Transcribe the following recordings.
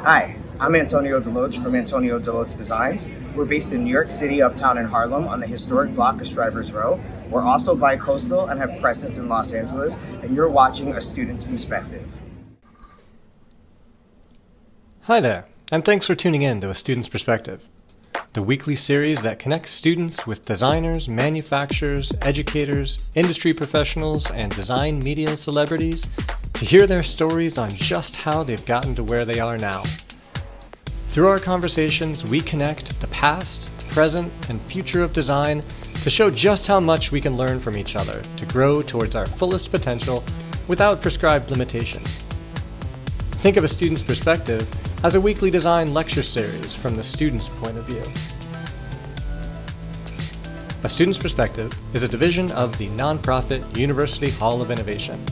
Hi, I'm Antonio Deloatch from Antonio Deloatch Designs. We're based in New York City, uptown in Harlem, on the historic block of Strivers Row. We're also bi-coastal and have presence in Los Angeles, and you're watching A Student's Perspective. Hi there, and thanks for tuning in to A Student's Perspective, the weekly series that connects students with designers, manufacturers, educators, industry professionals, and design media celebrities to hear their stories on just how they've gotten to where they are now. Through our conversations, we connect the past, present, and future of design to show just how much we can learn from each other to grow towards our fullest potential without prescribed limitations. Think of A Student's Perspective as a weekly design lecture series from the student's point of view. A Student's Perspective is a division of the nonprofit University Hall of Innovation,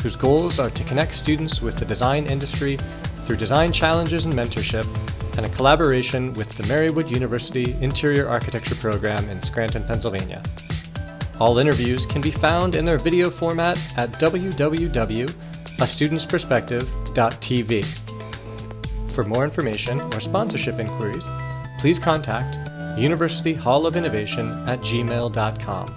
whose goals are to connect students with the design industry through design challenges and mentorship, and a collaboration with the Marywood University Interior Architecture Program in Scranton, Pennsylvania. All interviews can be found in their video format at www.astudentsperspective.tv. For more information or sponsorship inquiries, please contact universityhallofinnovation@gmail.com.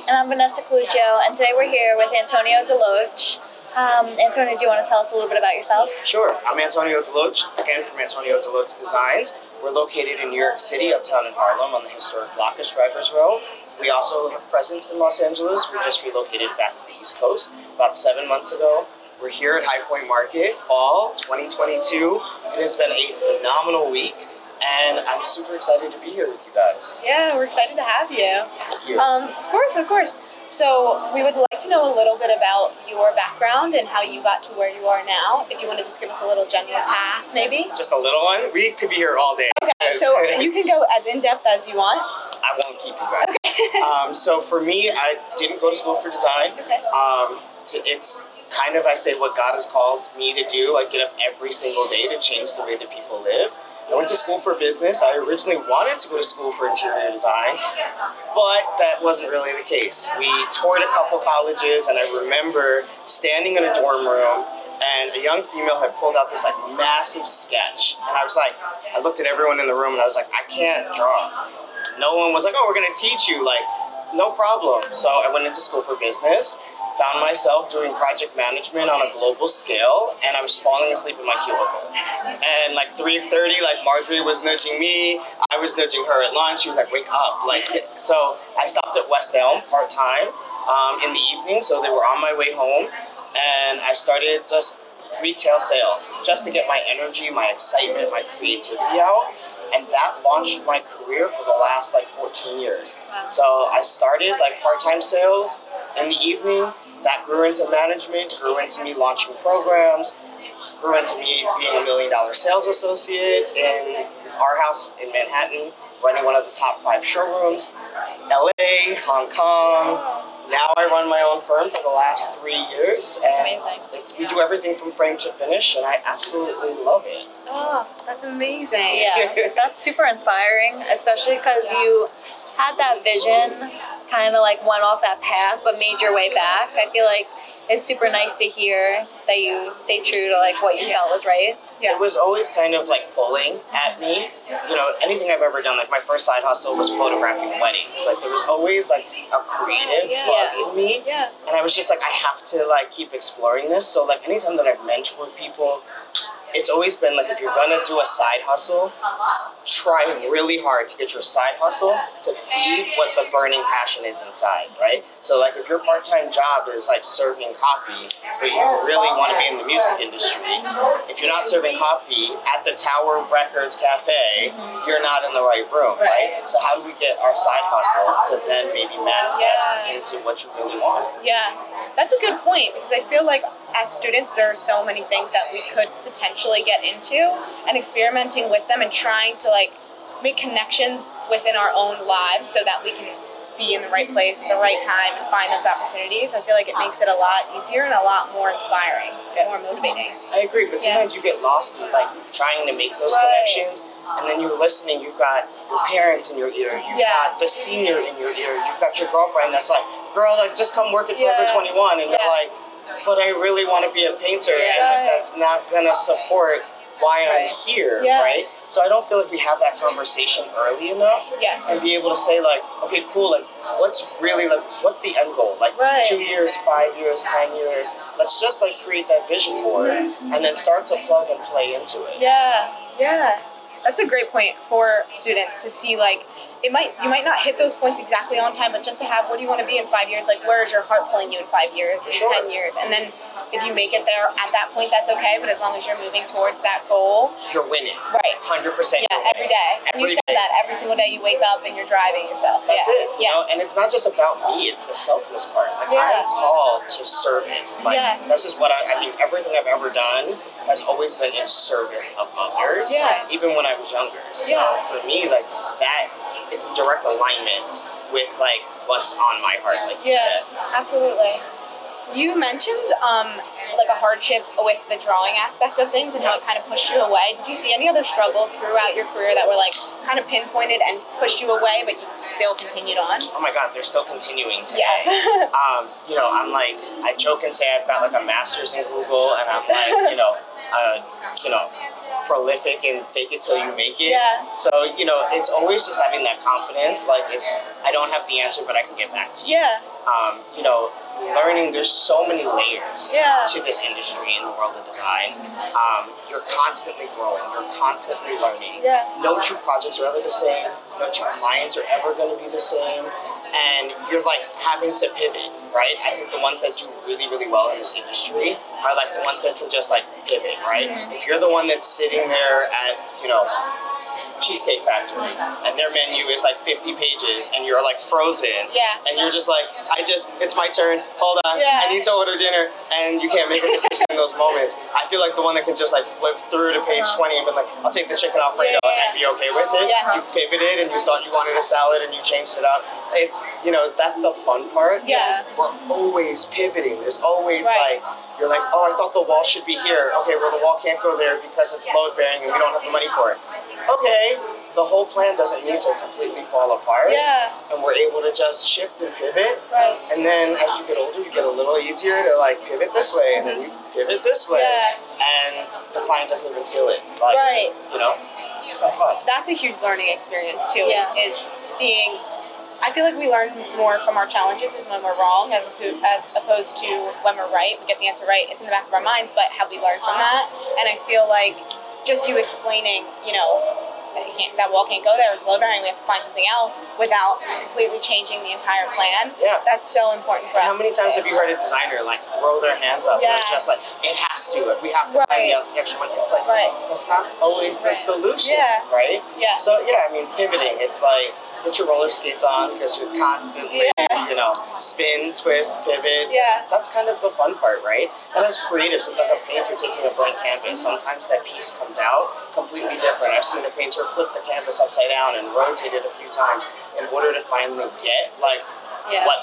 And I'm Vanessa Coluccio, and today we're here with Antonio Deloatch. Antonio, do you want to tell us a little bit about yourself? Sure. I'm Antonio Deloatch, again from Antonio Deloatch Designs. We're located in New York City, uptown in Harlem, on the historic block of Strivers Row. We also have presence in Los Angeles. We just relocated back to the East Coast about 7 months ago. We're here at High Point Market, fall 2022. It has been a phenomenal week, and I'm super excited to be here with you guys. Yeah, we're excited to have you. Thank you. Of course. So we would like to know a little bit about your background and how you got to where you are now. If you want to just give us a little general path, maybe. Just a little one? We could be here all day. Okay, so you can go as in-depth as you want. I won't keep you guys. So for me, I didn't go to school for design. Okay. It's kind of, I say, what God has called me to do. I get up every single day to change the way that people live. I went to school for business. I originally wanted to go to school for interior design, but that wasn't really the case. We toured a couple colleges, and I remember standing in a dorm room, and a young female had pulled out this massive sketch, and I looked at everyone in the room, and I was like, I can't draw. No one was like, oh, we're gonna teach you, no problem. So I went into school for business, found myself doing project management on a global scale, and I was falling asleep in my cubicle. And 3:30, Marjorie was nudging me, I was nudging her at lunch. She was like, wake up. So I stopped at West Elm part-time in the evening, so they were on my way home, and I started just retail sales just to get my energy, my excitement, my creativity out. And that launched my career for the last 14 years. Wow. So I started part-time sales in the evening. That grew into management, grew into me launching programs, grew into me being $1 million sales associate in our house in Manhattan, running one of the top 5 showrooms, LA, Hong Kong. Now I run my own firm for the last 3 years. That's amazing. We do everything from frame to finish, and I absolutely love it. Oh, that's amazing. Yeah, that's super inspiring, especially because you had that vision, kind of went off that path, but made your way back. I feel like it's super nice to hear that you stay true to what you felt was right. Yeah. It was always kind of pulling at me. Anything I've ever done, my first side hustle was photographing weddings. There was always a creative bug in me. Yeah. And I was just I have to keep exploring this. So anytime that I've mentored people, it's always been if you're gonna do a side hustle, try really hard to get your side hustle to feed what the burning passion is inside, right? So if your part-time job is serving coffee, but you really want to be in the music industry, if you're not serving coffee at the Tower Records Cafe, you're not in the right room, right? So how do we get our side hustle to then maybe manifest into what you really want? Yeah, that's a good point, because I feel like as students there are so many things that we could potentially get into, and experimenting with them and trying to make connections within our own lives so that we can be in the right place at the right time and find those opportunities. I feel like it makes it a lot easier and a lot more inspiring, more motivating. I agree, but sometimes you get lost in trying to make those connections, and then you're listening, you've got your parents in your ear, you've got the senior in your ear, you've got your girlfriend that's girl, like just come work at Forever 21, and you're like, but I really want to be a painter, and that's not gonna support why I'm here, right? So I don't feel like we have that conversation early enough, and be able to say like, okay, cool, like what's really like, what's the end goal? Like 2 years, 5 years, 10 years. Let's just like create that vision board, and then start to plug and play into it. Yeah. That's a great point for students to see, like, you might not hit those points exactly on time, but just to have, what do you want to be in 5 years? Like, where is your heart pulling you in 5 years, in 10 years? And then if you make it there at that point, that's okay. But as long as you're moving towards that goal, you're winning. Right. 100%. Yeah, every day. And you said that every single day you wake up and you're driving yourself. That's it. You know, and it's not just about me, it's the selfless part. Like, I'm called to service. Like, this is what I mean, everything I've ever done has always been in service of others, even when I was younger. So for me, like, that is in direct alignment with, like, what's on my heart, like you said. Absolutely. You mentioned like a hardship with the drawing aspect of things and how it kind of pushed you away. Did you see any other struggles throughout your career that were like kind of pinpointed and pushed you away, but you still continued on? Oh my God, they're still continuing today. You know, I'm like, I joke and say I've got like a master's in Google, and I'm like, you know, prolific and fake it till you make it. So, you know, it's always just having that confidence. Like, I don't have the answer, but I can get back to you. You know, learning, there's so many layers to this industry in the world of design. You're constantly growing, you're constantly learning. No two projects are ever the same, no two clients are ever going to be the same, and you're like having to pivot, right? I think the ones that do really, really well in this industry are like the ones that can just like pivot, right? If you're the one that's sitting there at, you know, Cheesecake Factory, and their menu is like 50 pages, and you're like frozen, and you're just like, it's my turn, hold on, I need to order dinner, and you can't make a decision in those moments. I feel like the one that can just like flip through to page 20 and be like, I'll take the chicken Alfredo and be okay with it. You've pivoted and you thought you wanted a salad and you changed it up. It's, you know, that's the fun part. We're always pivoting. There's always like, you're like, oh, I thought the wall should be here. Okay, well, the wall can't go there because it's load bearing and we don't have the money for it. Okay, the whole plan doesn't need to completely fall apart. And we're able to just shift and pivot. And then as you get older, you get a little easier to like pivot this way, and then you pivot this way. And the client doesn't even feel it. Like, you know, it's kind of fun. That's a huge learning experience too, is seeing. I feel like we learn more from our challenges is when we're wrong as opposed to when we're right. We get the answer right. It's in the back of our minds, but have we learned from that? And I feel like just you explaining, you know, that wall can't go there, it's low bearing, we have to find something else without completely changing the entire plan. That's so important for us. How many times have you heard a designer like throw their hands up and just like, it has to, we have to find the extra money? It's like, that's not always the solution, right? So I mean, pivoting, it's like, put your roller skates on because you're constantly, you know, spin, twist, pivot. That's kind of the fun part, right? And as creatives, it's like a painter taking a blank canvas. Sometimes that piece comes out completely different. I've seen a painter flip the canvas upside down and rotate it a few times in order to finally get like what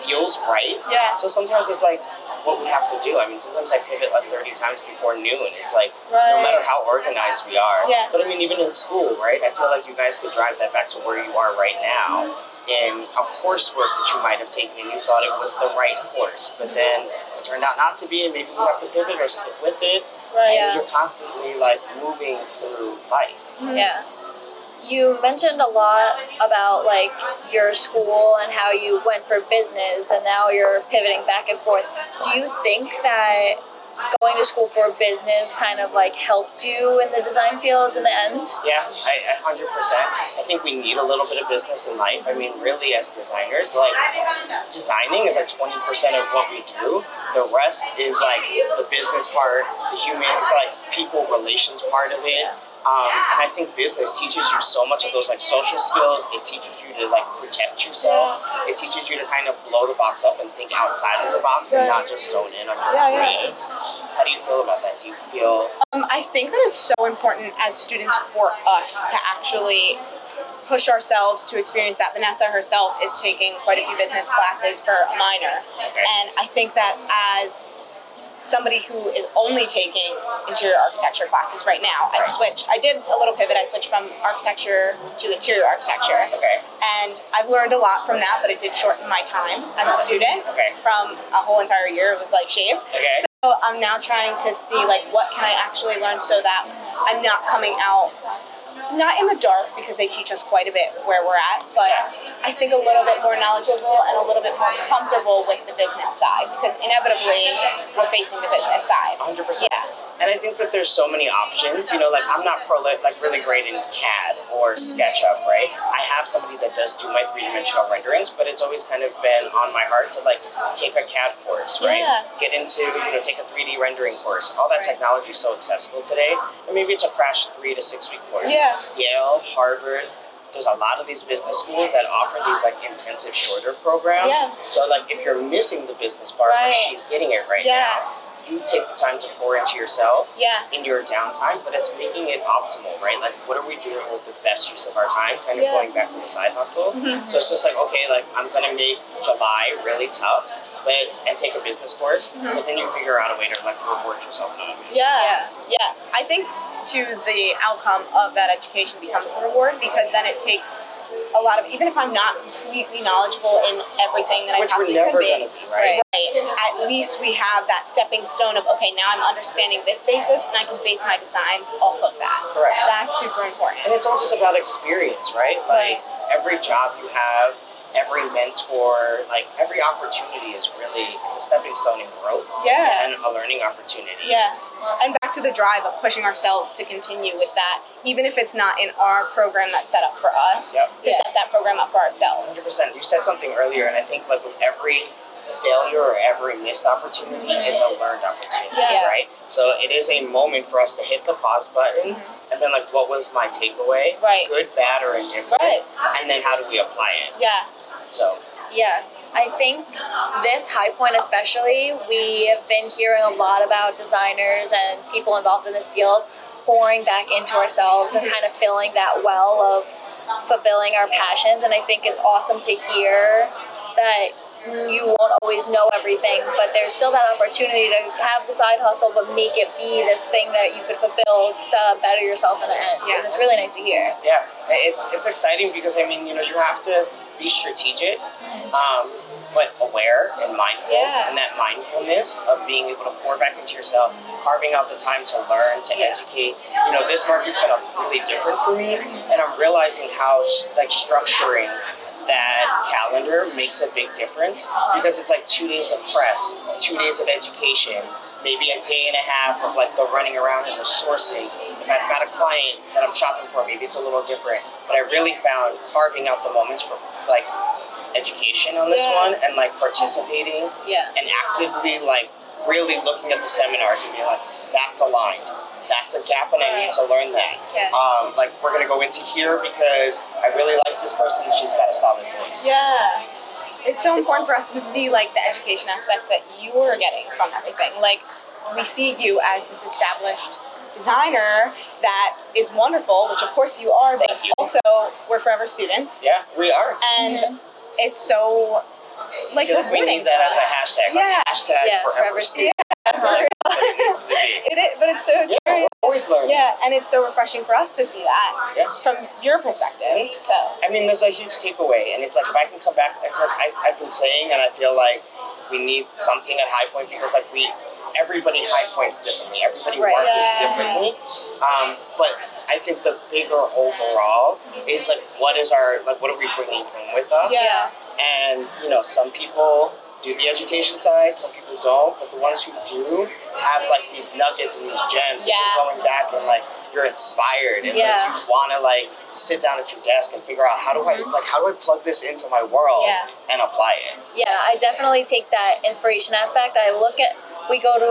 feels right. So sometimes it's like what we have to do. I mean, sometimes I pivot like 30 times before noon. It's like, no matter how organized we are. But I mean, even in school, right? I feel like you guys could drive that back to where you are right now in a coursework that you might have taken and you thought it was the right course, but then it turned out not to be, and maybe you have to pivot or stick with it. And you're constantly like moving through life. You mentioned a lot about like your school and how you went for business and now you're pivoting back and forth. Do you think that going to school for business kind of like helped you in the design field in the end? Yeah, I 100%. I think we need a little bit of business in life. I mean, really, as designers, like designing is like 20% of what we do. The rest is like the business part, the human, like people relations part of it. And I think business teaches you so much of those like social skills. It teaches you to like protect yourself. It teaches you to kind of blow the box up and think outside of the box and not just zone in on your creatives. How do you feel about that? Do you feel? I think that it's so important as students for us to actually push ourselves to experience that. Vanessa herself is taking quite a few business classes for a minor. And I think that as somebody who is only taking interior architecture classes right now. I did a little pivot. I switched from architecture to interior architecture. Okay. And I've learned a lot from that, but it did shorten my time as a student. Okay. From a whole entire year, it was like shaved. Okay. So I'm now trying to see like what can I actually learn so that I'm not coming out not in the dark, because they teach us quite a bit where we're at, but I think a little bit more knowledgeable and a little bit more comfortable with the business side, because inevitably we're facing the business side. 100%. Yeah. And I think that there's so many options. You know, like I'm not really great in CAD or SketchUp, right? I have somebody that does do my three-dimensional renderings, but it's always kind of been on my heart to like take a CAD course, right? Yeah. Get into, take a 3D rendering course. All that technology is so accessible today. And maybe it's a crash 3 to 6 week course. Yeah. Yale, Harvard. There's a lot of these business schools that offer these like intensive shorter programs. Yeah. So like if you're missing the business part, Right. she's getting it right Yeah. now. You take the time to pour into yourself Yeah. in your downtime, but it's making it optimal, right? Like, what are we doing with the best use of our time? Kind of Yeah. going back to the side hustle. Mhm. So it's just like, okay, like I'm gonna make July really tough, and take a business course, but then you figure out a way to like reward yourself in other ways. Yeah. I think the outcome of that education becomes the reward, because then it takes a lot of, even if I'm not completely knowledgeable in everything that Which I we're possibly never could be, gonna be, right? at least we have that stepping stone of, okay, now I'm understanding this basis and I can base my designs off of that. Correct. That's super important. And it's all just about experience, right? Like every job you have, every mentor, like every opportunity is really, it's a stepping stone in growth. Yeah. And a learning opportunity. Yeah. And back to the drive of pushing ourselves to continue with that, even if it's not in our program that's set up for us, to set that program up for ourselves. 100%. You said something earlier, and I think like with every failure or every missed opportunity is a learned opportunity, right? So it is a moment for us to hit the pause button and then like, what was my takeaway? Right. Good, bad, or indifferent? Right. And then how do we apply it? Yeah. So. Yeah, I think this High Point especially, we have been hearing a lot about designers and people involved in this field pouring back into ourselves and kind of filling that well of fulfilling our passions. And I think it's awesome to hear that you won't always know everything, but there's still that opportunity to have the side hustle, but make it be this thing that you could fulfill to better yourself in the end. Yeah. And it's really nice to hear. Yeah, it's exciting because, I mean, you have to be strategic, but aware and mindful, and that mindfulness of being able to pour back into yourself, carving out the time to learn, to educate. This market's been really different for me, and I'm realizing how structuring that calendar makes a big difference, because it's like 2 days of press, 2 days of education, maybe a day and a half of like the running around and the sourcing. If I've got a client that I'm shopping for, maybe it's a little different. But I really found carving out the moments for like education on this one, and like participating and actively like really looking at the seminars and being like, that's aligned. That's a gap and I need to learn that. Like we're gonna go into here because I really like this person, she's got a solid voice. Yeah. It's so important for us to see like the education aspect that you are getting from everything. Like we see you as this established designer that is wonderful, which of course you are, but also we're forever students. Yeah, we are. And it's so like we need that as a hashtag. Like, hashtag forever student. It is, but it's so true. We're always learning. Yeah, and it's so refreshing for us to see that from your perspective. So I mean, there's a huge takeaway, and it's like if I can come back, it's like I've been saying, and I feel like we need something at High Point, because like everybody High Points differently, everybody markets differently. But I think the bigger overall is like what are we bringing home with us? Yeah. And some people do the education side, some people don't, but the ones who do have like these nuggets and these gems that you're going back and like you're inspired. It's like you want to like sit down at your desk and figure out how do I plug this into my world and apply it. Yeah, I definitely take that inspiration aspect. We go to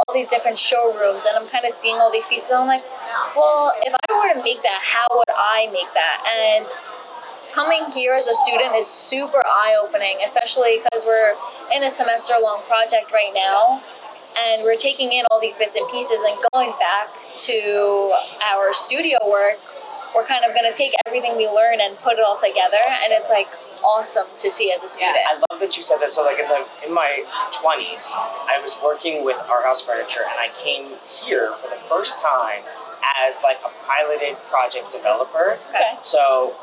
all these different showrooms, and I'm kind of seeing all these pieces, and I'm like, well, if I were to make that, how would I make that? And coming here as a student is super eye-opening, especially because we're in a semester-long project right now, and we're taking in all these bits and pieces and going back to our studio work. we're kind of going to take everything we learn and put it all together, and it's like awesome to see as a student. I love that you said that. So like in my 20s, I was working with Our House Furniture, and I came here for the first time as like a piloted project developer. Okay. So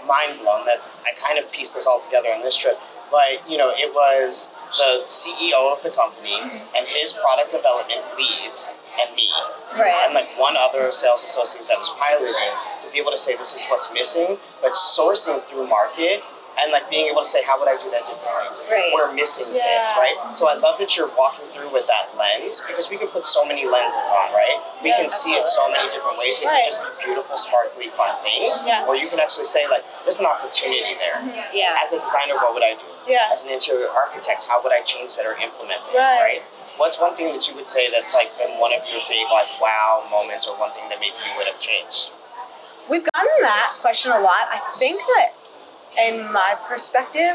mind blown that I kind of pieced this all together on this trip. But, you know, it was the CEO of the company and his product development leads and me. Right. And like one other sales associate that was piloting to be able to say this is what's missing, but sourcing through market and like being able to say how would I do that differently? Right. We're missing this, right? So I love that you're walking through with that lens because we can put so many lenses on, right? We can see it so many different ways. It can just be beautiful, sparkly, fun things. Yeah. Or you can actually say like, there's an opportunity there. Yeah. As a designer, what would I do? Yeah. As an interior architect, how would I change that or implement it, right? What's one thing that you would say that's like been one of your big like wow moments or one thing that maybe you would have changed? We've gotten that question a lot. I think that in my perspective,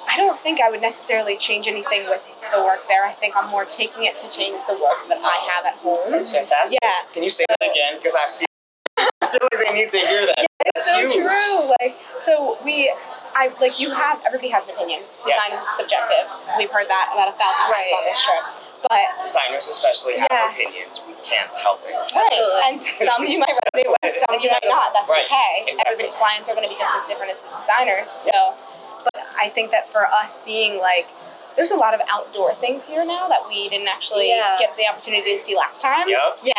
I don't think I would necessarily change anything with the work there. I think I'm more taking it to change the work that I have at home. That's fantastic. Yeah. Can you say that again? Because I feel like they need to hear that. It's so huge. true. Everybody has an opinion. Design is subjective. We've heard that about 1,000 times on this trip. But designers especially have Yes. opinions. We can't help it. Absolutely. and some you might resonate with, some you might not. That's Right. okay. Exactly. Everybody, clients are going to be just as different as the designers. So, but I think that for us, seeing like there's a lot of outdoor things here now that we didn't actually get the opportunity to see last time. Yep. Yeah.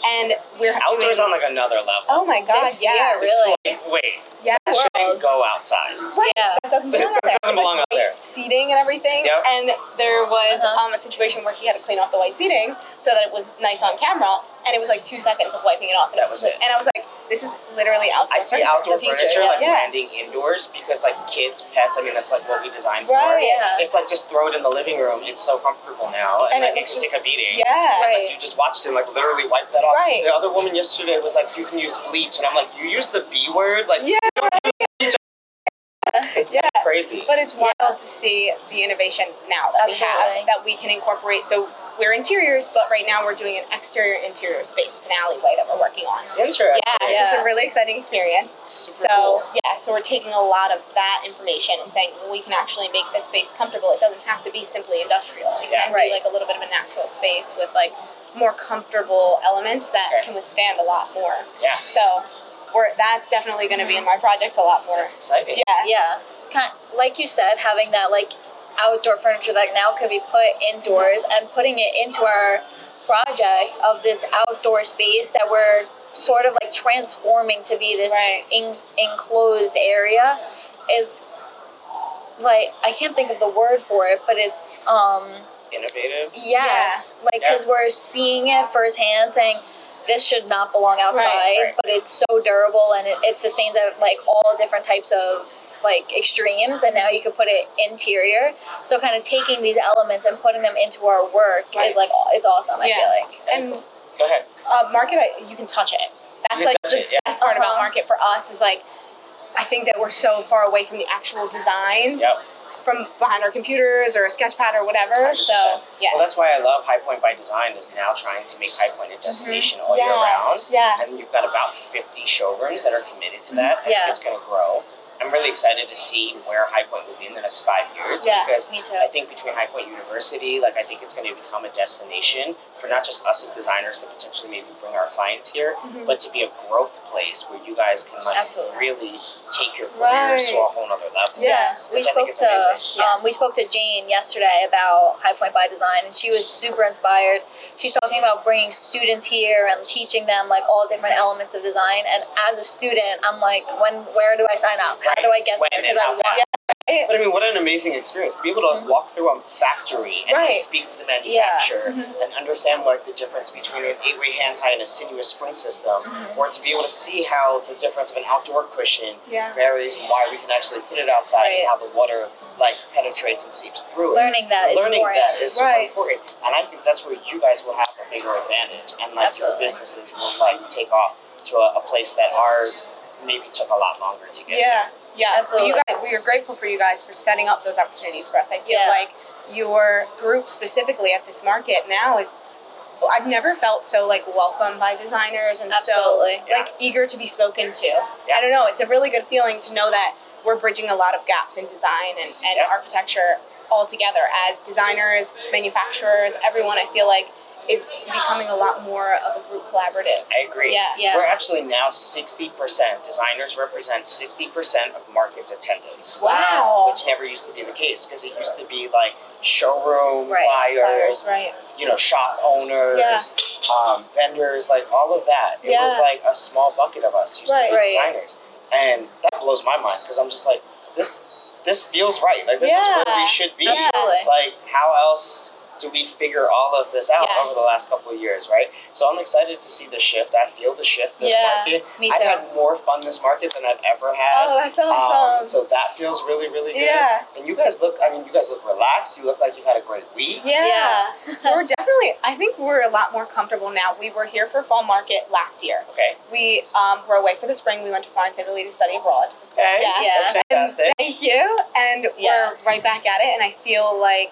And we're Outdoors doing, on like another level. oh my god, This yeah, year, really. Wait, yeah. that shouldn't go outside. Right. Yeah. That doesn't belong out That there. doesn't belong out there. Seating and everything. Yep. And there was Uh-huh. a situation where he had to clean off the white seating so that it was nice on camera, and it was like 2 seconds of wiping it off. And That was it. And I was like, this is literally outdoor. I see furniture. outdoor The future, furniture like yeah. landing indoors because like kids, pets, I mean that's like what we designed for. Right. Yeah. It's like just throw it in the living room. It's so comfortable now, and And like it it can looks take a beating. Yeah. Right. You just watched him like literally wipe that off. Right. The other woman yesterday was like, you can use bleach, and I'm like, you use the B word, like Yeah. it's Yeah. kind of crazy. But it's wild to see the innovation now that we Absolutely. have, that we can incorporate. So we're interiors, but right now we're doing an exterior interior space. It's an alleyway that we're working on. Interesting. Yeah, it's a really exciting experience. Super cool. So we're taking a lot of that information and saying, well, we can actually make this space comfortable. It doesn't have to be simply industrial. It Yeah. can be like a little bit of a natural space with like more comfortable elements that Okay. can withstand a lot more. Yeah. So that's definitely going to be in my projects a lot more. It's exciting. Yeah. Yeah. Like you said, having that like outdoor furniture that now could be put indoors and putting it into our project of this outdoor space that we're sort of like transforming to be this Right. enclosed area is like, I can't think of the word for it, but it's Innovative. yes, like because we're seeing it firsthand, saying this should not belong outside, Right. but it's so durable and it sustains at like all different types of like extremes, and now you can put it interior. So kind of taking these elements and putting them into our work Right. is like it's awesome. I Yeah. feel like. And Go ahead. market, you can touch it. That's You can like touch the it, yeah. best part about Uh-huh. market for us is like, I think that we're so far away from the actual design Yep. from behind our computers or a sketch pad or whatever. So 100%. yeah. Well, that's why I love High Point by Design is now trying to make High Point a destination all year round. Yeah. And you've got about 50 showrooms that are committed to that. I Yeah. think it's going to grow. I'm really excited to see where High Point will be in the next 5 years. Yeah, Because me too. I think between High Point University, like I think it's going to become a destination for not just us as designers to potentially maybe bring our clients here, but to be a growth place where you guys can like Absolutely. really take your careers to a whole nother level. Yeah, Which I think is amazing. we spoke to Jane yesterday about High Point by Design, and she was super inspired. She's talking about bringing students here and teaching them like all different elements of design. And as a student, I'm like, where do I sign up? How do I get When there? and Because I how want. fast. But I mean, what an amazing experience to be able to walk through a factory and Right. to speak to the manufacturer and understand like the difference between an 8-way hand tie and a sinuous spring system, or to be able to see how the difference of an outdoor cushion varies and why we can actually put it outside and Right. how the water like penetrates and seeps through it. Learning that is Learning important. that is super Right. important, and I think that's where you guys will have a bigger advantage, and like Absolutely. your businesses will like take off to a place that ours maybe took a lot longer to get to. Yeah, Absolutely. we are grateful for you guys for setting up those opportunities for us. I feel Yeah. like your group specifically at this market now is I've never felt so like welcomed by designers and Absolutely. so like eager to be spoken to. I don't know, it's a really good feeling to know that we're bridging a lot of gaps in design and architecture all together as designers, manufacturers, everyone. I feel like is becoming a lot more of a group collaborative. I agree. Yeah. We're actually now 60%. Designers represent 60% of market's attendance. Wow. Which never used to be the case, because it used to be like showroom Right. buyers, Right. you know, shop owners, vendors, like all of that. It was like a small bucket of us used to be designers. And that blows my mind, because I'm just like, this feels right. Like, this is where we should be. Absolutely. Like, how else do we figure all of this out over the last couple of years, right? So I'm excited to see the shift. I feel the shift this market. Me too. I've had more fun this market than I've ever had. Oh, that's awesome. So that feels really, really good. Yeah. And you guys look relaxed. You look like you had a great week. Yeah. We're definitely, I think we're a lot more comfortable now. We were here for fall market last year. Okay. We were away for the spring. We went to Florence, Italy to study abroad. Okay. Yeah. That's fantastic. Thank you. And we're right back at it. And I feel like,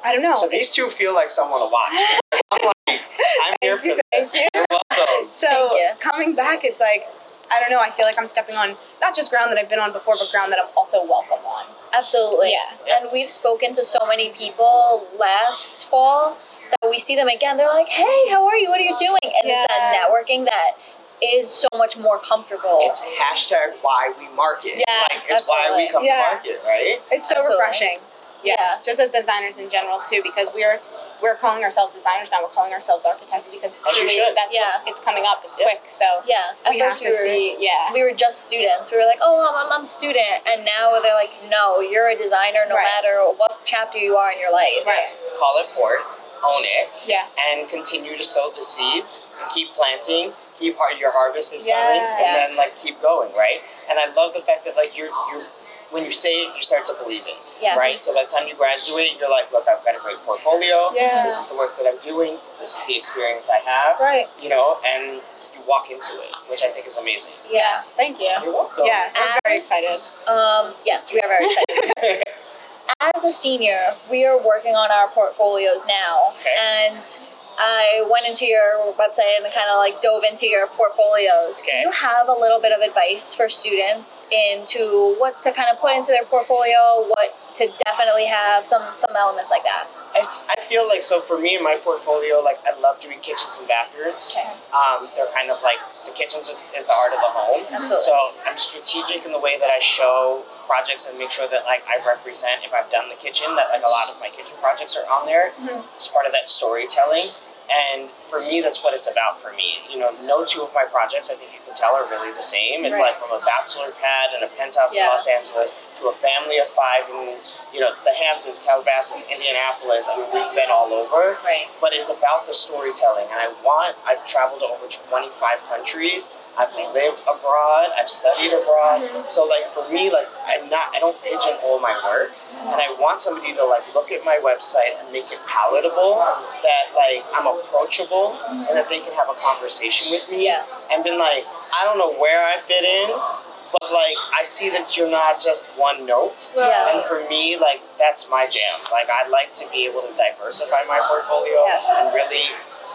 I don't know. So these two feel like someone to watch. I'm here for this. You're welcome. So coming back, it's like, I don't know, I feel like I'm stepping on not just ground that I've been on before, but ground that I'm also welcome on. Absolutely. Yeah. And we've spoken to so many people last fall that we see them again. They're like, hey, how are you? What are you doing? And it's that networking that is so much more comfortable. It's hashtag why we market. Yeah, like, it's why we come to market, right? It's so refreshing. Yeah. Just as designers in general too, because we're calling ourselves designers now. We're calling ourselves architects because truly that's it's coming up. It's quick, so At we first have to see. we were just students. We were like, oh, I'm a student, and now they're like, no, you're a designer, no matter what chapter you are in your life. Right. Call it forth, own it, Yeah. and continue to sow the seeds and keep planting. Keep your harvest is coming, and then like keep going, right? And I love the fact that like you're when you say it, you start to believe it, right? So by the time you graduate, you're like, look, I've got a great portfolio. Yeah. This is the work that I'm doing. This is the experience I have. Right. You know, and you walk into it, which I think is amazing. Yeah. Thank you. You're welcome. Yeah, I'm very excited. Yes, we are very excited. As a senior, we are working on our portfolios now, and I went into your website and kind of like dove into your portfolios. Do you have a little bit of advice for students into what to kind of put into their portfolio, what to definitely have, some elements like that? I feel like, so for me in my portfolio, like I love doing kitchens and bathrooms. They're kind of like, the kitchens is the art of the home. Absolutely. So I'm strategic in the way that I show projects and make sure that like I represent, if I've done the kitchen, that like a lot of my kitchen projects are on there. It's part of that storytelling. And for me, that's what it's about for me. You know, no two of my projects, I think you can tell, are really the same. It's like from a bachelor pad and a penthouse in Los Angeles to a family of 5 in, you know, the Hamptons, Calabasas, Indianapolis. I mean, we've been all over. Right. But it's about the storytelling. And I've traveled to over 25 countries. I've lived abroad. I've studied abroad. So, like, for me, like, I don't pigeonhole my work. And I want somebody to, like, look at my website and make it palatable, that, like, I'm approachable, and that they can have a conversation with me. Yes. And been like, I don't know where I fit in, but, like, I see that you're not just one note. Yeah. And for me, like, that's my jam. Like, I'd like to be able to diversify my portfolio and really,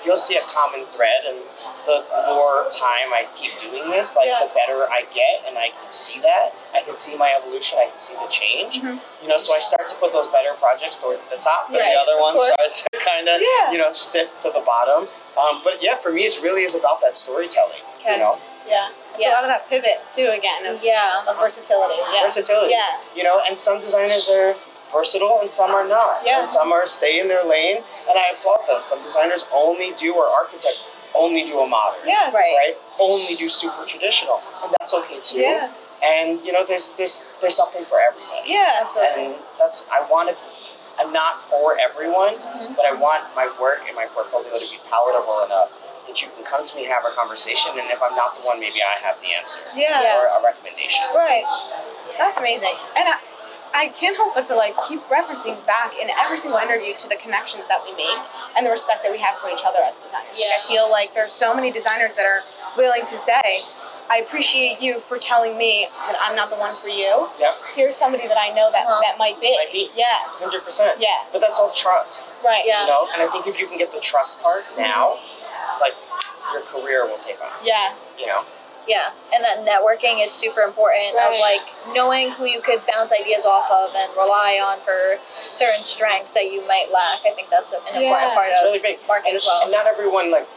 you'll see a common thread, and the more time I keep doing this, like the better I get, and I can see that. I can see my evolution. I can see the change. You know, so I start to put those better projects towards the top, and the other ones start to kind of, you know, sift to the bottom. But yeah, for me, it really is about that storytelling. You know. Yeah. It's a lot of that pivot too, again, of versatility. Versatility. Yeah. You know, and some designers are versatile and some are not. Yeah. And some are stay in their lane, and I applaud them. Some designers only do, or architects only do a modern. Yeah. Right? Only do super traditional. And that's okay too. Yeah. And you know, there's something for everybody. Yeah, absolutely. And I'm not for everyone, but I want my work and my portfolio to be palatable enough that you can come to me and have a conversation, and if I'm not the one, maybe I have the answer. Or a recommendation. Right. That's amazing. And I can't help but to like keep referencing back in every single interview to the connections that we make and the respect that we have for each other as designers. Yeah. Like, I feel like there's so many designers that are willing to say, I appreciate you for telling me that I'm not the one for you. Yep. Here's somebody that I know that that might be. Might be. Yeah. 100%. Yeah. But that's all trust. Right. Yeah. You know, and I think if you can get the trust part now, like your career will take off. Yeah. You know. Yeah, and that networking is super important of like knowing who you could bounce ideas off of and rely on for certain strengths that you might lack. I think that's an important part It's of really big. marketing as well. And not everyone, like,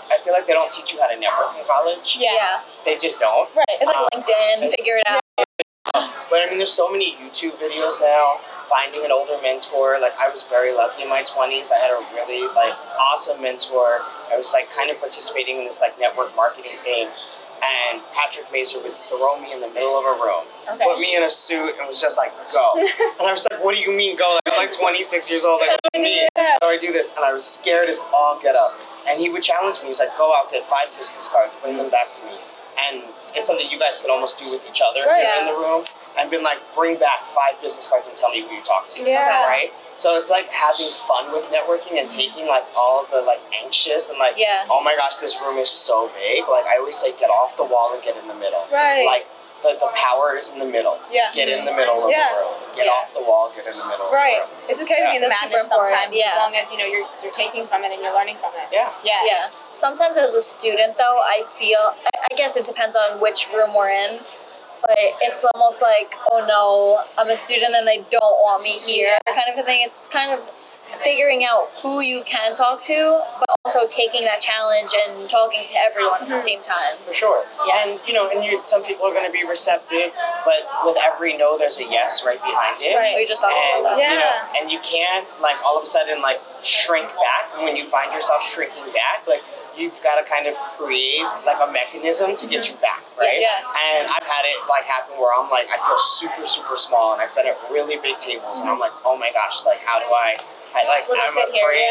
I feel like they don't teach you how to network in college. Yeah. They just don't. Right. It's like LinkedIn, figure it out. But I mean, there's so many YouTube videos now. Finding an older mentor. Like, I was very lucky in my 20s. I had a really like awesome mentor. I was like kind of participating in this like network marketing thing. And Patrick Mazur would throw me in the middle of a room, put me in a suit, and was just like, go. And I was like, what do you mean go? Like, I'm like 26 years old. Like, what do you mean? How do I do this? And I was scared as all get up. And he would challenge me. He was like, go out, get 5 business cards, bring them back to me. And it's something you guys could almost do with each other if you're in the room. And been like, bring back 5 business cards and tell me who you talked to. Yeah. Right? So it's like having fun with networking and taking like all of the like anxious and like, oh my gosh, this room is so big. Like I always say, get off the wall and get in the middle. Right. Like the power is in the middle. Yeah. Get in the middle of the room. Get off the wall, get in the middle Right. of the room. It's okay to be in the That's madness super sometimes, important. as long as you know you're taking from it and you're learning from it. Yeah. Yeah. Sometimes as a student, though, I feel, I guess it depends on which room we're in, but it's almost like, oh no, I'm a student and they don't want me here kind of a thing. It's kind of figuring out who you can talk to, but also taking that challenge and talking to everyone at the same time. For sure. Yeah. And, you know, some people are going to be receptive, but with every no, there's a yes right behind it. Right. We just talked about that. You know, and you can't, like, all of a sudden, like, shrink back. And when you find yourself shrinking back, like, you've got to kind of create, like, a mechanism to get you back, right? Yeah. And I've had it, like, happen where I'm, like, I feel super, super small, and I've been at really big tables, and I'm like, oh my gosh, like, how do I'm afraid,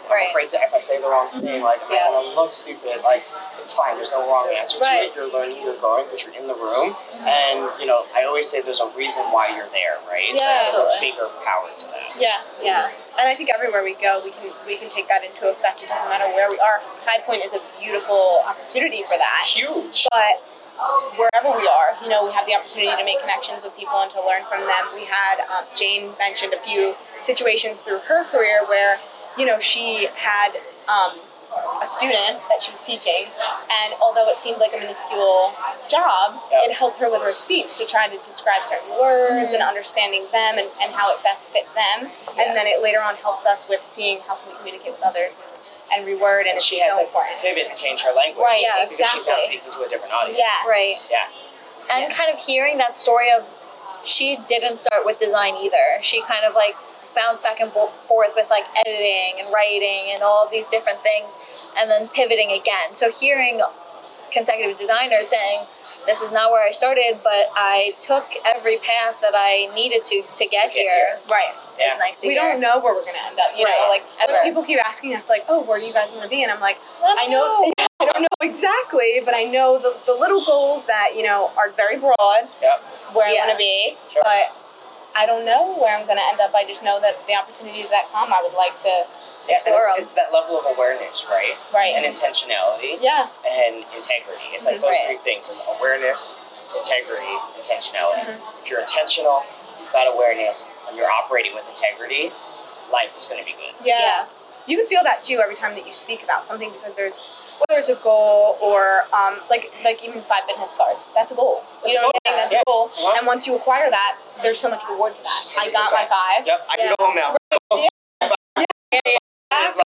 I'm afraid to, if I say the wrong thing, like, am I going to look stupid? Like, it's fine, there's no wrong answer to it. You're learning, you're growing, but you're in the room. And, you know, I always say there's a reason why you're there, right? Yeah. There's a bigger power to that. Yeah. Yeah. And I think everywhere we go, we can take that into effect. It doesn't matter where we are. High Point is a beautiful opportunity for that. Huge. But wherever we are, you know, we have the opportunity to make connections with people and to learn from them. We had Jane mentioned a few situations through her career where, you know, she had a student that she was teaching, and although it seemed like a minuscule job, it helped her with her speech to try to describe certain words and understanding them and how it best fit them. And then it later on helps us with seeing how can we communicate with others and reword, and she it's had so to important. pivot and change her language. Right, yeah, because she's now speaking to a different audience. Yeah. Right. Yeah. And kind of hearing that story of, she didn't start with design either. She kind of like bounced back and forth with like editing and writing and all of these different things, and then pivoting again. So hearing consecutive designers saying, this is not where I started, but I took every path that I needed to get here. Right. It's nice to we hear. don't know where we're going to end up, you know, like Ever. people keep asking us like, oh, where do you guys want to be? And I'm like, I don't know exactly, but I know the little goals that, you know, are very broad, where I want to be, but I don't know where I'm going to end up. I just know that the opportunities that come, I would like to explore them. It's that level of awareness, right? Right. And intentionality. Yeah. And integrity. It's like those 3 things. It's awareness, integrity, intentionality. If you're intentional, you've got awareness, and you're operating with integrity, life is going to be good. Yeah. You can feel that too every time that you speak about something, because there's, whether it's a goal or like even 5 business cards, that's a goal. You know what I'm saying? That's a goal. And once you acquire that, there's so much reward to that. I got my 5. Yep, I can go home now.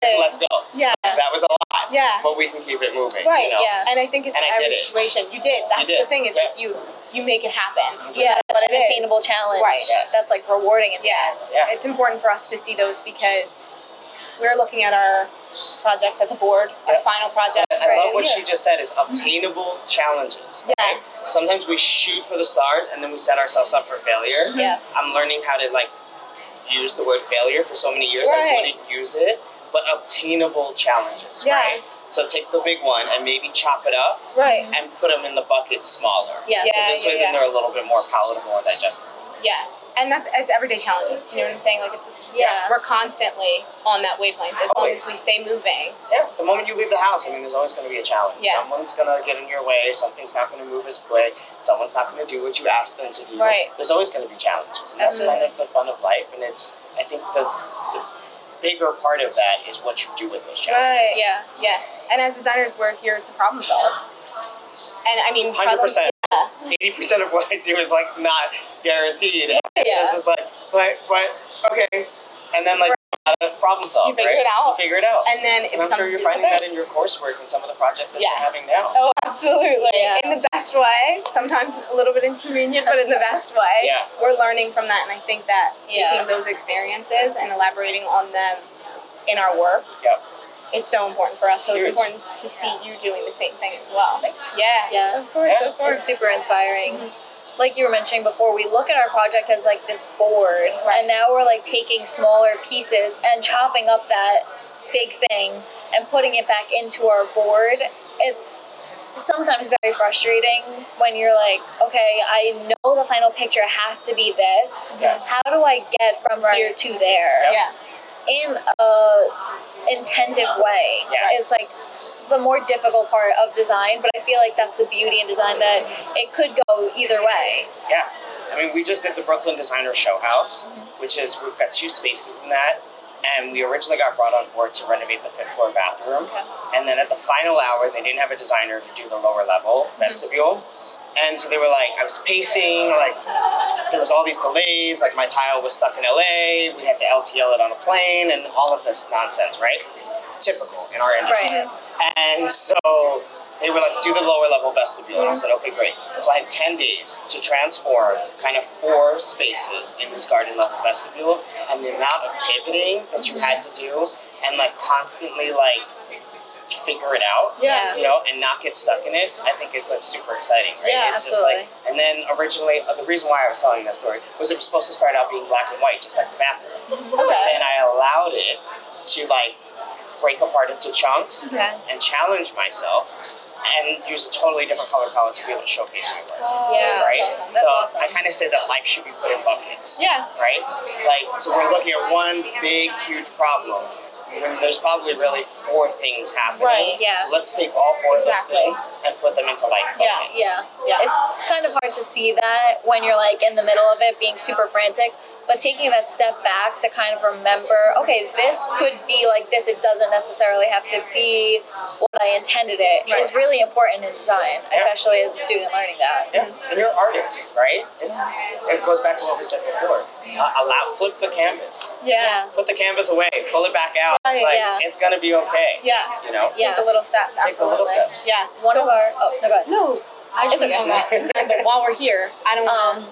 Let's go. Yeah. That was a lot. Yeah. But we can keep it moving. Right. You know? Yeah. And I think it's every situation. You did. That's the thing, is that you make it happen. Yeah, but an attainable challenge. Right. That's like rewarding in the end. It's important for us to see those, because we're looking at our projects as a board, our final project. I love what she just said is obtainable challenges. Right? Yes. Sometimes we shoot for the stars and then we set ourselves up for failure. Yes. I'm learning how to like use the word failure. For so many years I wouldn't use it, but obtainable challenges. Right? So take the big one and maybe chop it up. Right. And put them in the bucket smaller. Yes. So this way then they're a little bit more palatable and digestible. Yeah, and it's everyday challenges. You know what I'm saying? Like Yeah. we're constantly on that wavelength as long as we stay moving. Yeah, the moment you leave the house, I mean, there's always going to be a challenge. Yeah. Someone's going to get in your way. Something's not going to move as quick. Someone's not going to do what you asked them to do. Right. There's always going to be challenges, and that's kind of the fun of life. And I think the bigger part of that is what you do with those challenges. Right. Yeah. And as designers, we're here to problem solve. And I mean, 100%. Yeah. 80% of what I do is like not guaranteed. Yeah. It's just like, but okay, and then like problem solve. You figure right? it out. You figure it out. And then I'm sure you're finding that in your coursework and some of the projects that you're having now. Oh, absolutely. Yeah. In the best way. Sometimes a little bit inconvenient, but in the best way. Yeah. We're learning from that, and I think that Yeah. taking those experiences and elaborating on them in our work Yep. is so important for us. So Huge. it's important to see you doing the same thing as well. Thanks. Yeah. Of course, Yeah. of course. It's super inspiring. Like you were mentioning before, we look at our project as like this board, and now we're like taking smaller pieces and chopping up that big thing and putting it back into our board. It's sometimes very frustrating when you're like, okay, I know the final picture has to be this. Yeah. How do I get from here to there? Yeah. In a intentive way. Yeah. It's like the more difficult part of design, but I feel like that's the beauty in design, that it could go either way. Yeah. I mean, we just did the Brooklyn Designer Show House, which is, we've got 2 spaces in that. And we originally got brought on board to renovate the 5th floor bathroom. And then at the final hour, they didn't have a designer to do the lower level vestibule. And so they were like, I was pacing, like, there was all these delays, like my tile was stuck in LA, we had to LTL it on a plane, and all of this nonsense, right? Typical in our industry. Right. And so they were like, do the lower level vestibule. And I said, okay, great. So I had 10 days to transform kind of 4 spaces in this garden level vestibule. And the amount of pivoting that you had to do, and like constantly like figure it out, Yeah. you know, and not get stuck in it, I think it's like super exciting, right? Yeah, it's absolutely. just like, and then originally, the reason why I was telling that story was it was supposed to start out being black and white, just like the bathroom. Okay. And I allowed it to like break apart into chunks Okay. and challenge myself and use a totally different color palette to be able to showcase my work. Yeah. Right? That's awesome. That's so awesome. I kind of say that life should be put in buckets. Yeah. Right? Like, so we're looking at one big, huge problem when there's probably really 4 things happening. Right, yeah. So let's take all 4 of those Exactly. things and put them into life buckets. Yeah. It's kind of hard to see that when you're like in the middle of it being super frantic, but taking that step back to kind of remember, okay, this could be like this, it doesn't necessarily have to be what I intended it, is really important in design, especially as a student learning that. Yeah, and you're artists, right? It goes back to what we said before. Flip the canvas. Yeah. Put the canvas away. Pull it back out. Right, like, yeah. it's going to be okay. Yeah. You know? Yeah. Take the little steps, Take the absolutely. little steps. Yeah. One of our, oh, no, go ahead. No, I just It's okay. want to but while we're here, I don't want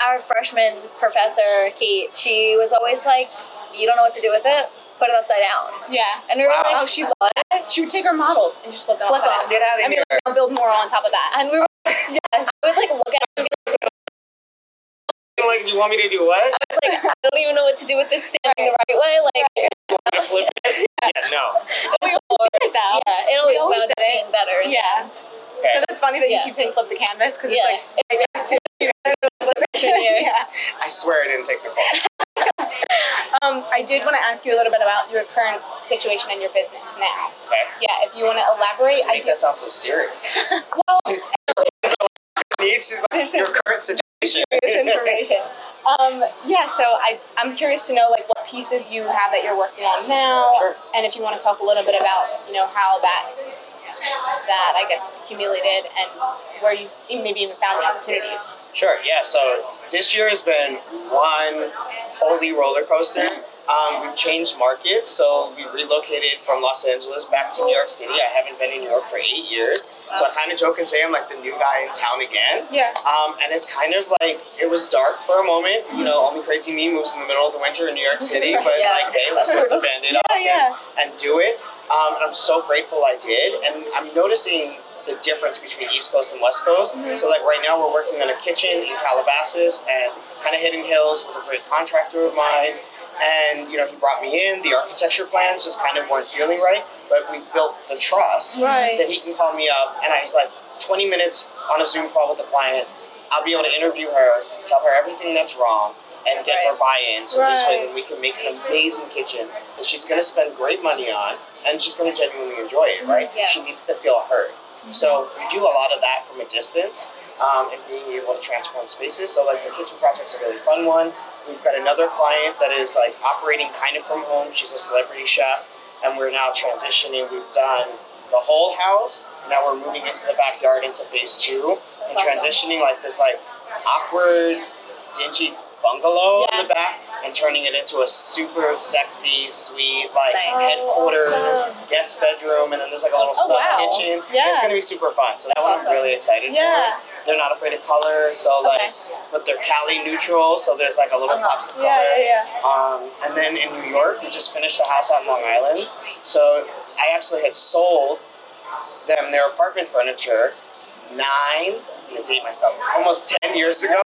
Our freshman professor, Kate, she was always like, you don't know what to do with it, put it upside down. Yeah. And we were Wow. like, Oh, she loved it. She would take her models and just flip them Flip upside them. down. Get out of I mean, here. I'll build more on top of that. and we were, Yes. I would like look at it and be Like, you want me to do what? like, I don't even know what to do with it standing the right way. Like, You want me to flip it? Yeah, no. We always did it though. yeah, it always always wound up did it. being better. in the Yeah. end. Okay. So that's funny that you Yeah. keep saying flip the canvas because Yeah. it's like Yeah. I swear I didn't take the call. I did want to ask you a little bit about your current situation in your business now. Okay. Yeah, if you want to elaborate, Make that sound so serious. well, She's like, your current situation. this information. Yeah, so I'm curious to know like what pieces you have that you're working on now, Sure. and if you want to talk a little bit about how that I guess accumulated and where you maybe even found the opportunities. Sure, yeah. So this year has been one holy roller coaster. We've changed markets, so we relocated from Los Angeles back to New York City. I haven't been in New York for 8 years, so I kind of joke and say I'm like the new guy in town again. Yeah. And it's kind of like, it was dark for a moment. You know, Only Crazy Me moves in the middle of the winter in New York City, but Yeah. like, hey, let's rip the Band-Aid off and do it. I'm so grateful I did, and I'm noticing the difference between East Coast and West Coast. So like right now we're working on a kitchen in Calabasas and kind of Hidden Hills with a great contractor of mine. And, you know, he brought me in. The architecture plans just kind of weren't feeling right, but we built the trust Right. that he can call me up. And I was like, 20 minutes on a Zoom call with the client, I'll be able to interview her, tell her everything that's wrong, and get her buy-in. So this way, then we can make an amazing kitchen that she's going to spend great money on, and she's going to genuinely enjoy it, right? Yeah. She needs to feel heard. So we do a lot of that from a distance, and being able to transform spaces. So like the kitchen project's a really fun one. We've got another client that is like operating kind of from home. She's a celebrity chef, and we're now transitioning. We've done the whole house. Now we're moving into the backyard into phase 2 and transitioning like this like awkward, dingy bungalow in the back and turning it into a super sexy, sweet like headquarters, guest bedroom, and then there's like a little sub kitchen. Yeah. It's gonna be super fun. So that one I'm really excited for. They're not afraid of color, so like, but they're Cali neutral, so there's like a little pops of color. And then in New York, we just finished a house on Long Island. So I actually had sold them their apartment furniture I'm gonna date myself, almost 10 years ago.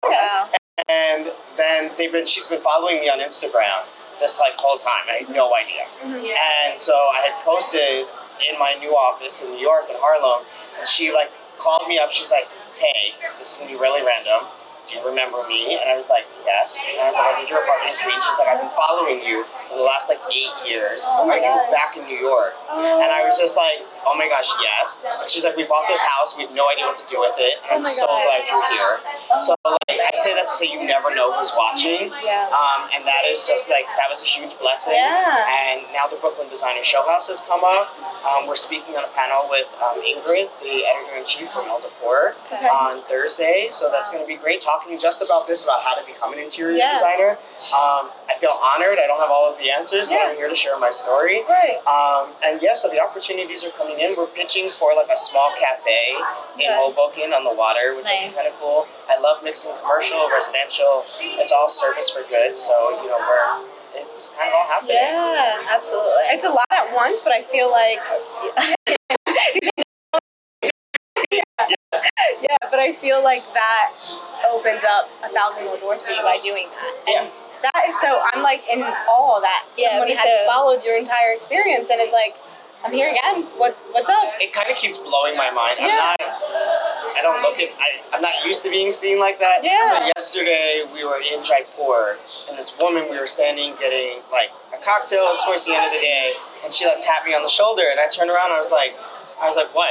And then she's been following me on Instagram this like whole time. I had no idea. And so I had posted in my new office in New York in Harlem, and she like called me up. She's like, "Hey, this is gonna be really random. Do you remember me?" And I was like, "Yes." And I was like, "I did your apartment in Queens." She's like, "I've been following you for the last like 8 years. Are you back in New York?" And I was just like, "Oh my gosh, yes." And she's like, "We bought this house. We have no idea what to do with it. And I'm so glad you're here." So like, I say that to say you never know who's watching. And that is just like, that was a huge blessing. And now the Brooklyn Designer Show House has come up. We're speaking on a panel with Ingrid, the editor-in-chief from El Decor, on Thursday. So that's going to be great, talking just about this, about how to become an interior designer. I feel honored. I don't have all of the answers, but I'm here to share my story. And so the opportunities are coming in. We're pitching for like a small cafe in Hoboken on the water, which would be kind of cool. I love mixing commercial, residential. It's all service for good. So, it's kind of all happening. Yeah, absolutely. It's a lot at once, but I feel like but I feel like that opens up 1,000 more doors for you by doing that. And that is so, I'm like in awe that someone had followed your entire experience and is like, I'm here again. What's up? It kind of keeps blowing my mind. I'm not used to being seen like that. So yesterday we were in Jaipur, and this woman, we were standing getting like a cocktail. It was towards the end of the day, and she like tapped me on the shoulder, and I turned around and I was like, what?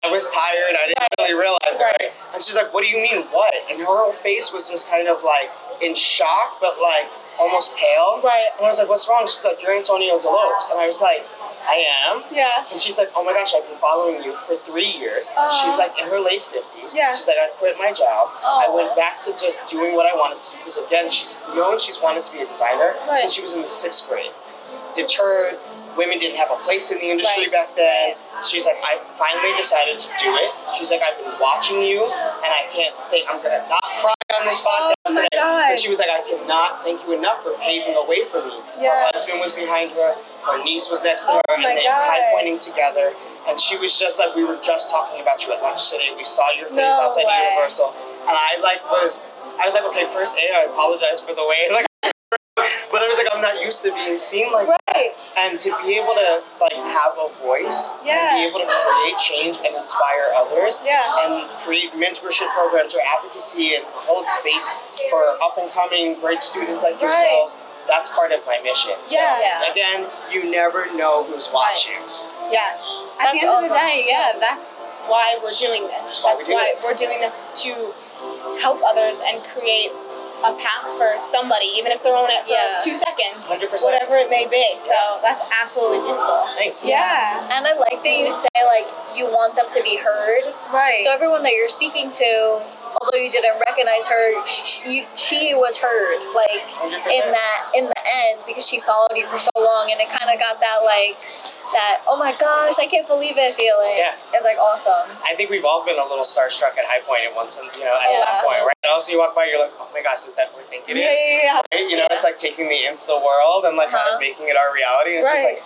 I was tired. I didn't really realize it, right? And she's like, what do you mean, what? And her whole face was just kind of like in shock, but like almost pale. And I was like, what's wrong? She's like, you're Antonio Deloatch. And I was like, I am. And she's like, oh my gosh, I've been following you for 3 years. She's like in her late 50s. She's like, I quit my job. I went back to just doing what I wanted to do, because again, she's wanted to be a designer since she was in the 6th grade. Deterred. Women didn't have a place in the industry back then. She's like, I finally decided to do it. She's like, I've been watching you, and I can't think, I'm going to not cry on this podcast today. But she was like, I cannot thank you enough for paving a way for me. Her husband was behind her. Her niece was next to her, and they high pointing together. And she was just like, we were just talking about you at lunch today. We saw your face outside Universal. And I was like, okay, first, I apologize for the way. But I was like, I'm not used to being seen like that. And to be able to like have a voice and be able to create change and inspire others and create mentorship programs or advocacy and hold space for up and coming great students like yourselves, that's part of my mission. So again, you never know who's watching. At the end of the day, that's why we're doing this. That's why we're doing this, to help others and create a path for somebody, even if they're on it for 2 seconds, 100%. Whatever it may be. So that's absolutely beautiful. Thanks. And I like that you say like you want them to be heard. So everyone that you're speaking to, although you didn't recognize her, she was heard. Like 100%. in the end, because she followed you for so long, and it kind of got that like that, oh my gosh, I can't believe it feeling. It's like awesome. I think we've all been a little starstruck at High Point at some point, right? Also, you walk by, you're like, oh my gosh, is that what we think it is? Right? It's like taking the Insta world and like kind of making it our reality. And it's just like,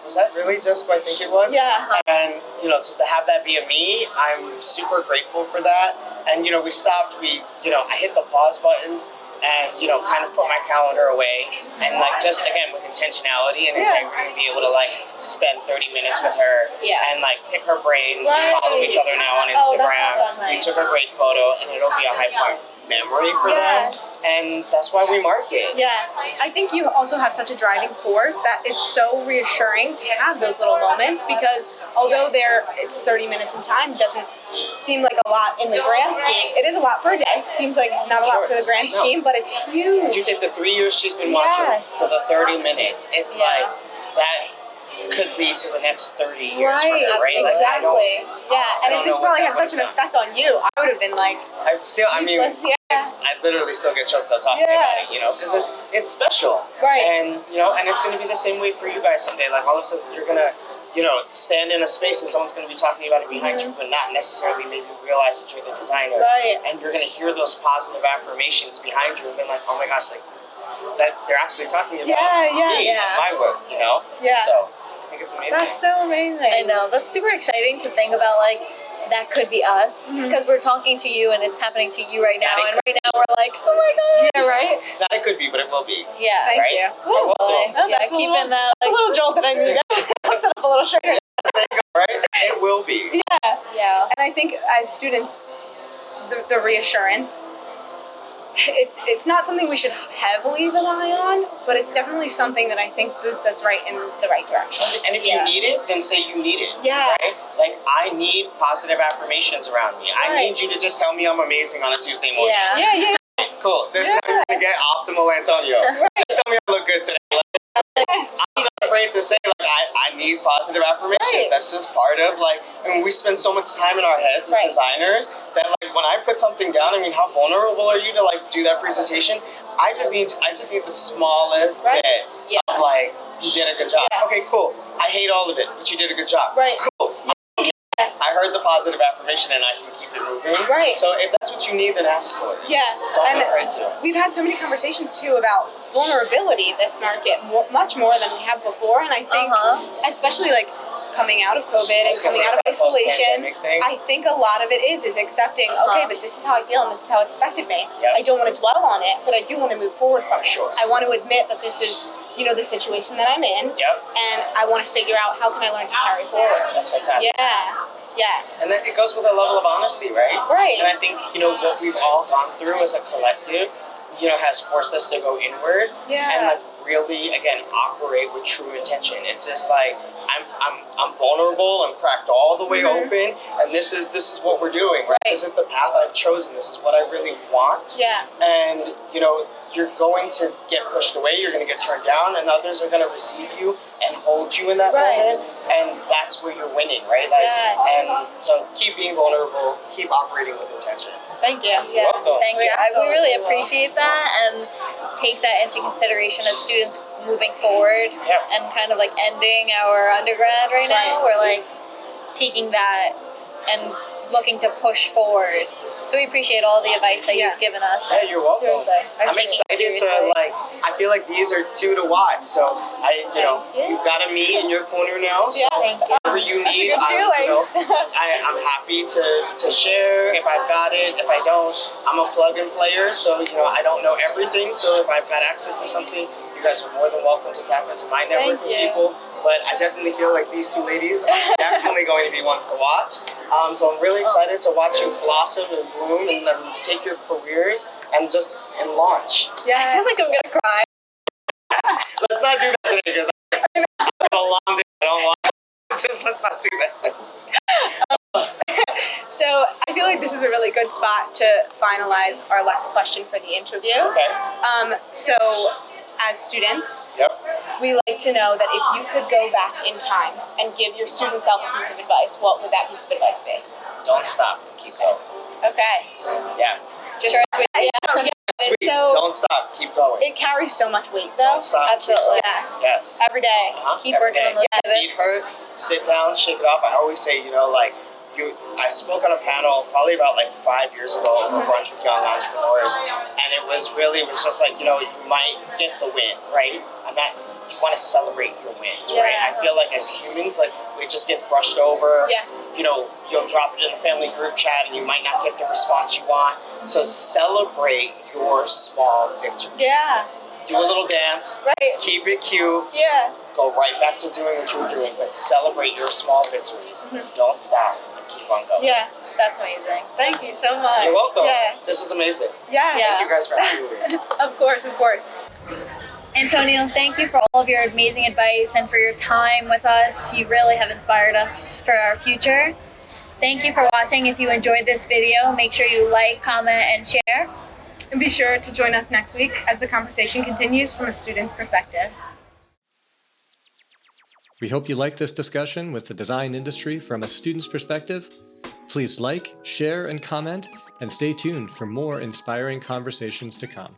was that really just what I think it was? And, so to have that be a me, I'm super grateful for that. And, we stopped, I hit the pause button and kind of put my calendar away and like just again with intentionality and integrity be able to like spend 30 minutes with her and like pick her brain. We follow each other now on Instagram. We took a great photo and it'll be a high point memory for them, and that's why we market. I think you also have such a driving force that it's so reassuring to have those little moments, because although it's 30 minutes in time, it doesn't seem like a lot in the grand scheme. It is a lot for a day. Seems like not a lot for the grand scheme, but it's huge. You take the 3 years she's been watching to the 30 minutes. It's like that could lead to the next 30 years for her, right? Like, exactly. And if it probably had such an effect on you, I would have been like, I literally still get choked up talking about it, because it's special. Right. And, and it's going to be the same way for you guys someday. Like, all of a sudden, you're going to, stand in a space and someone's going to be talking about it behind you, but not necessarily maybe realize that you're the designer. Right. And you're going to hear those positive affirmations behind you and then like, oh my gosh, like, that they're actually talking about me, my work, Yeah. So, I think it's amazing. That's so amazing. I know. That's super exciting to think about, like, that could be us, because we're talking to you and it's happening to you right now, and right now we're like, oh my god. Yeah, right? Not it could be, but it will be. Yeah. Thank right? you. Hopefully. That's keeping that, like, a little jolt that I needed. I'll set up a little sugar. Right? It will be. Yeah. And I think as students, the reassurance, it's not something we should heavily rely on, but it's definitely something that I think boots us right in the right direction. And if you need it, then say you need it. Yeah. Right? Like, I need positive affirmations around me. I need you to just tell me I'm amazing on a Tuesday morning. Yeah. Cool. This is how you're going to get optimal Antonio. Just tell me I look good today. I'm not afraid to say, like, I need positive affirmations. Right. That's just part of, like, and we spend so much time in our heads as designers that, like, when I put something down, I mean, how vulnerable are you to, like, do that presentation? I just need the smallest bit of, like, you did a good job. Okay, cool. I hate all of it, but you did a good job. Right. Cool. I heard the positive affirmation and I can keep it moving. Right. So if that's what you need, then ask for it. Yeah. Don't be afraid to. We've had so many conversations too about vulnerability in this market, much more than we have before. And I think, especially like coming out of COVID and coming out of isolation, I think a lot of it is accepting, okay, but this is how I feel and this is how it's affected me. I don't want to dwell on it, but I do want to move forward from it. I want to admit that this is, the situation that I'm in. And I want to figure out how can I learn to carry forward. That's fantastic. Yeah. And then it goes with a level of honesty, right? Right. And I think, what we've all gone through as a collective, has forced us to go inward and like really again operate with true intention. It's just like I'm vulnerable, I'm cracked all the way open, and this is what we're doing, right? This is the path I've chosen, this is what I really want. And you're going to get pushed away, you're going to get turned down, and others are going to receive you and hold you in that moment, and that's where you're winning, right? Like, and so keep being vulnerable, keep operating with intention. Thank you. You're welcome. Thank you. We really appreciate that and take that into consideration as students moving forward and kind of like ending our undergrad right now. We're like taking that and looking to push forward. So we appreciate all the advice that you've given us. Yeah, you're welcome. Seriously. I'm excited to I feel like these are two to watch. So you've got a me in your corner now. So whatever you need, I'm happy to share. If I've got it, if I don't, I'm a plug-in player. So I don't know everything. So if I've got access to something, you guys are more than welcome to tap into my network of people. But I definitely feel like these two ladies are definitely going to be ones to watch. So I'm really excited to watch you blossom and bloom and take your careers and launch. I feel like I'm going to cry. Let's not do that today because I got a long day. I don't want let's not do that. So I feel like this is a really good spot to finalize our last question for the interview. Okay. So as students, we like to know that if you could go back in time and give your student self a piece of advice, what would that piece of advice be? Don't stop. Keep going. Okay. Yeah. Just Sweet. Don't stop. Keep going. It carries so much weight, though. Don't stop. Absolutely. Yes. Every day. Keep working on those Feet hurt. Sit down. Shake it off. I always say, I spoke on a panel probably about 5 years ago over brunch with young entrepreneurs, and it was just like, you might get the win, right? You want to celebrate your wins, right? I feel like as humans, we just get brushed over. you'll drop it in the family group chat and you might not get the response you want. So celebrate your small victories. Yeah. Do a little dance. Right. Keep it cute. Yeah. Go right back to doing what you were doing, but celebrate your small victories. Don't stop and keep on going. Yeah. That's amazing. Thank you so much. You're welcome. Yeah. This was amazing. Yeah. Thank you guys for having me. Of course, of course. Antonio, thank you for all of your amazing advice and for your time with us. You really have inspired us for our future. Thank you for watching. If you enjoyed this video, make sure you like, comment, and share. And be sure to join us next week as the conversation continues from a student's perspective. We hope you liked this discussion with the design industry from a student's perspective. Please like, share, and comment, and stay tuned for more inspiring conversations to come.